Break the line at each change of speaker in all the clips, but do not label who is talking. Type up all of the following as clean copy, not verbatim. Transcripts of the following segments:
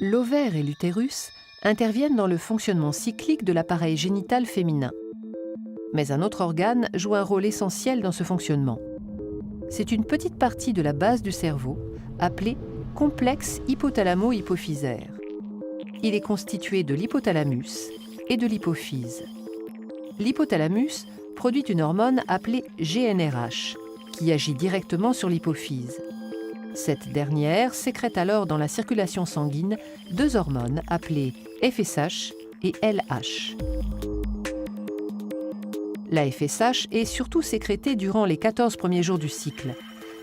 L'ovaire et l'utérus interviennent dans le fonctionnement cyclique de l'appareil génital féminin. Mais un autre organe joue un rôle essentiel dans ce fonctionnement. C'est une petite partie de la base du cerveau, appelée complexe hypothalamo-hypophysaire. Il est constitué de l'hypothalamus et de l'hypophyse. L'hypothalamus produit une hormone appelée GnRH, qui agit directement sur l'hypophyse. Cette dernière sécrète alors dans la circulation sanguine deux hormones appelées FSH et LH. La FSH est surtout sécrétée durant les 14 premiers jours du cycle.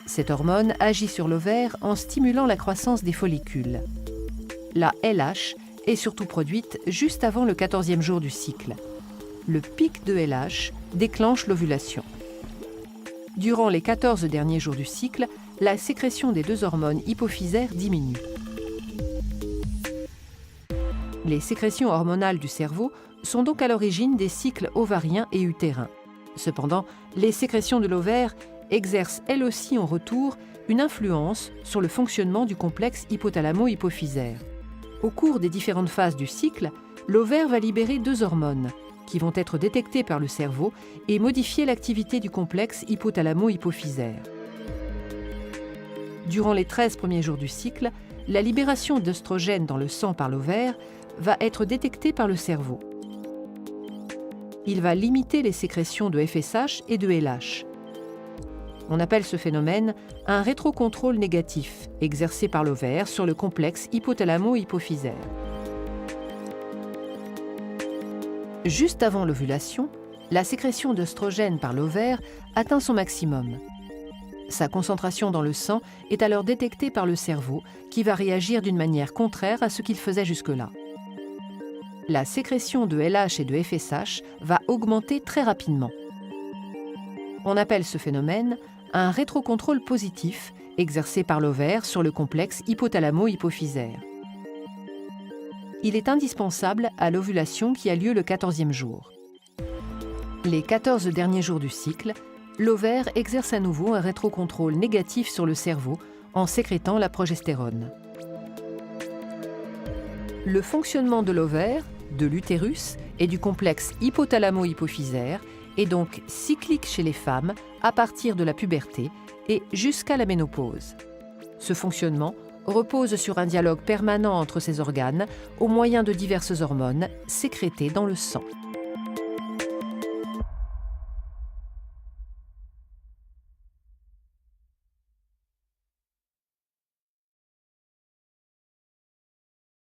Cette hormone agit sur l'ovaire en stimulant la croissance des follicules. La LH est surtout produite juste avant le 14e jour du cycle. Le pic de LH déclenche l'ovulation. Durant les 14 derniers jours du cycle, la sécrétion des deux hormones hypophysaires diminue. Les sécrétions hormonales du cerveau sont donc à l'origine des cycles ovariens et utérins. Cependant, les sécrétions de l'ovaire exercent elles aussi en retour une influence sur le fonctionnement du complexe hypothalamo-hypophysaire. Au cours des différentes phases du cycle, l'ovaire va libérer deux hormones qui vont être détectées par le cerveau et modifier l'activité du complexe hypothalamo-hypophysaire. Durant les 13 premiers jours du cycle, la libération d'œstrogènes dans le sang par l'ovaire va être détectée par le cerveau. Il va limiter les sécrétions de FSH et de LH. On appelle ce phénomène un rétrocontrôle négatif exercé par l'ovaire sur le complexe hypothalamo-hypophysaire. Juste avant l'ovulation, la sécrétion d'œstrogènes par l'ovaire atteint son maximum. Sa concentration dans le sang est alors détectée par le cerveau qui va réagir d'une manière contraire à ce qu'il faisait jusque-là. La sécrétion de LH et de FSH va augmenter très rapidement. On appelle ce phénomène un rétrocontrôle positif exercé par l'ovaire sur le complexe hypothalamo-hypophysaire. Il est indispensable à l'ovulation qui a lieu le 14e jour. Les 14 derniers jours du cycle, l'ovaire exerce à nouveau un rétrocontrôle négatif sur le cerveau en sécrétant la progestérone. Le fonctionnement de l'ovaire, de l'utérus et du complexe hypothalamo-hypophysaire est donc cyclique chez les femmes à partir de la puberté et jusqu'à la ménopause. Ce fonctionnement repose sur un dialogue permanent entre ces organes au moyen de diverses hormones sécrétées dans le sang.